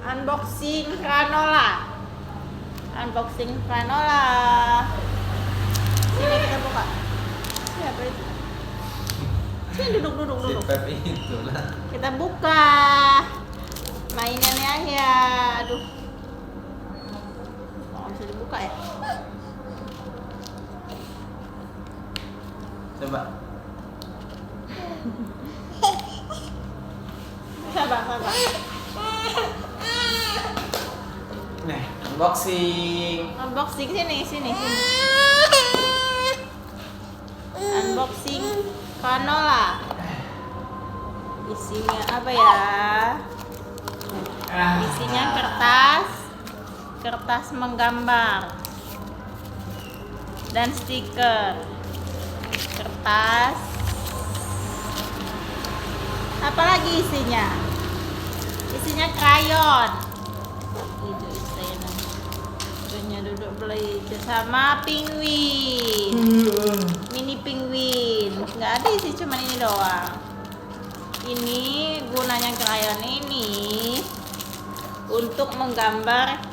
Unboxing granola. Unboxing granola. Sini kita buka. Siapa itu? Sini duduk. Si Pep itulah. Kita buka mainannya ya. Aduh. Kok bisa dibuka ya? Coba. Sabar. Nih, unboxing. Unboxing sini. Unboxing granola. Isinya apa ya? Isinya kertas menggambar dan stiker. Kertas. Apalagi isinya? Isinya krayon. Itu isinya. Punya duduk belajar sama penguin. Mini penguin. Nggak ada sih, cuman ini doang. Ini gunanya krayon ini untuk menggambar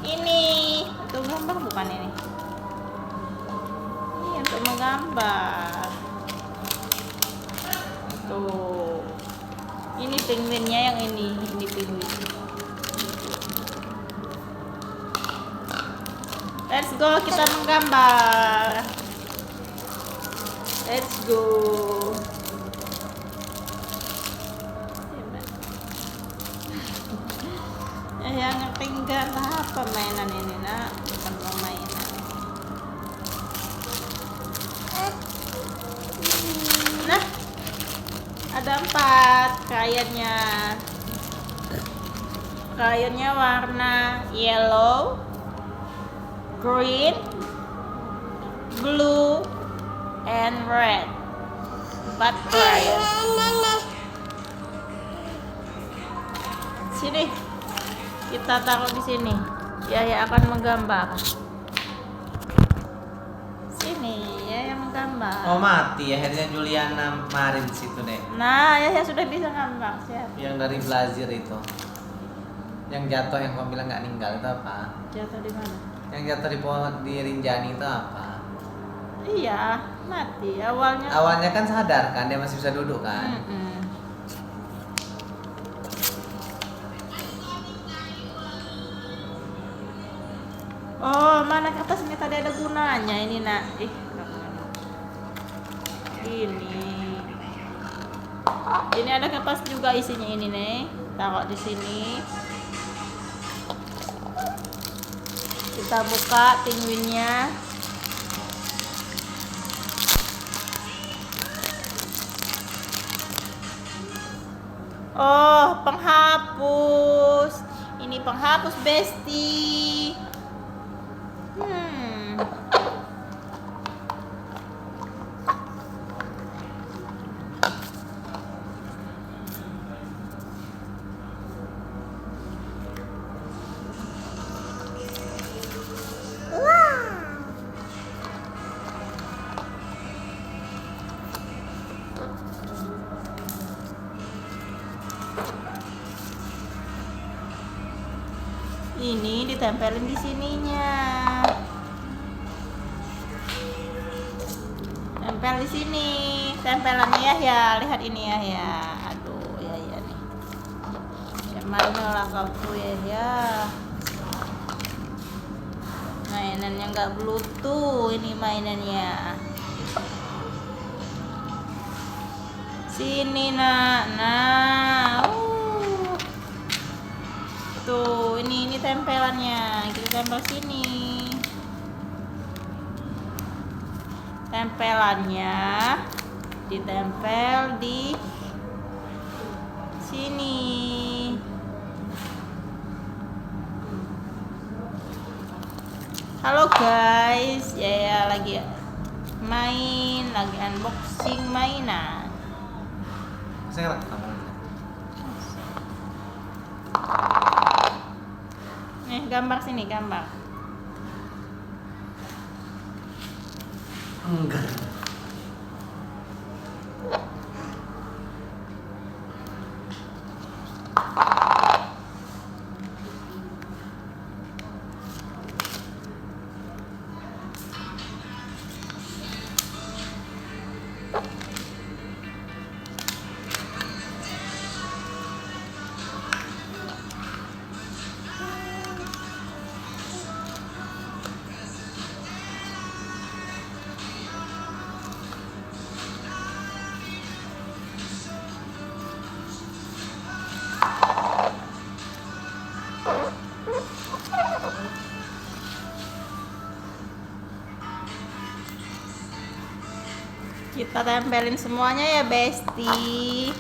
ini. Untuk gambar bukan ini. Ini untuk menggambar. Tuh. Ini penguinnya yang ini penguin. Let's go, kita menggambar. Let's go. Yang tinggal apa mainan ini nak? Bukan permainan. Nah, ada 4 krayonnya. Krayonnya warna yellow, green, blue, and red. 4 krayon. Sini. Kita taruh di sini. Yaya akan menggambar. Sini, Yaya menggambar. Oh mati akhirnya Juliana kemarin di situ deh. Nah, Yaya sudah bisa gambar. Siap. Yang dari Blazir itu. Yang jatuh yang kau bilang nggak ninggal itu apa? Jatuh di mana? Yang jatuh di pohon di Rinjani itu apa? Iya, mati. Awalnya kan sadar kan, dia masih bisa duduk kan? Oh, mana kertas ini tadi ada gunanya ini nak. Ini ada kertas juga isinya ini nih. Taruh di sini. Kita buka penguinnya. Oh, penghapus. Ini penghapus Besti. Ini ditempelin di sininya. Tempel di sini. Tempelannya ya, lihat ini ya. Aduh, ya nih. Ya mana kau tuh ya. Mainannya nggak bluetooth ini mainannya. Sini nak. Nah. Tuh, ini tempelannya. Kita tempel sini. Tempelannya ditempel di sini. Halo guys, ya lagi main, lagi unboxing mainan. Saya rekam. Nih, gambar sini, gambar. Enggak. Kita tempelin semuanya ya Besti.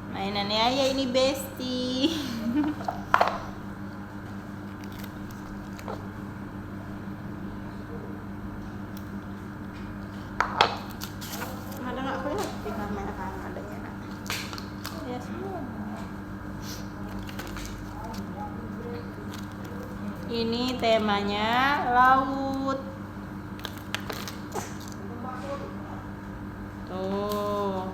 Mainannya ya ini Besti. Ada nggak kelihatan di kamera kan adanya nak? Ya semua. Ini temanya laut. Tuh.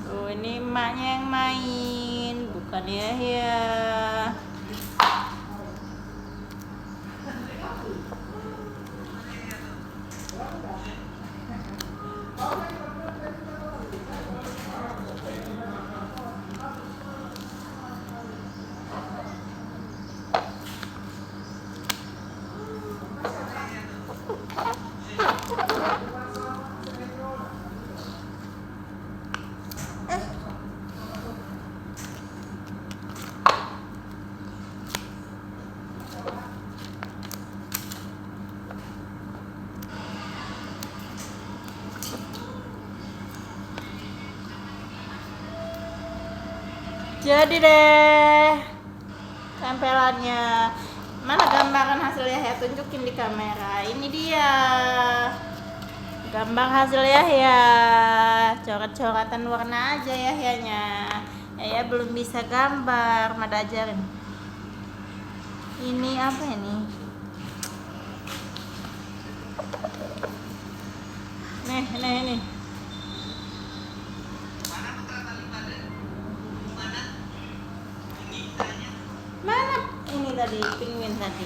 Tuh ini emaknya yang main, bukan ya. Jadi deh tempelannya. Mana gambaran hasilnya ya? Tunjukin di kamera. Ini dia gambar hasilnya ya. Coret-coretan warna aja ya Yahya. Ya belum bisa gambar, Mada ajarin. Ini apa ini? Nih. Mana ini tadi penguin tadi?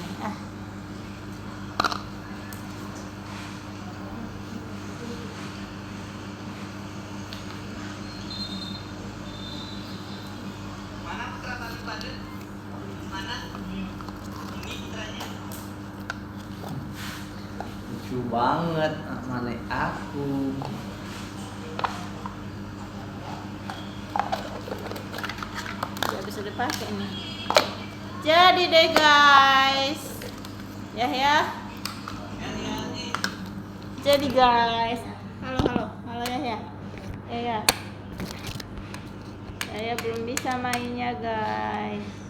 Lucu banget, mana aku. Ya bisa dipakai nih. Jadi deh guys. Ya. Jadi guys. Halo ya. Ya belum bisa mainnya guys.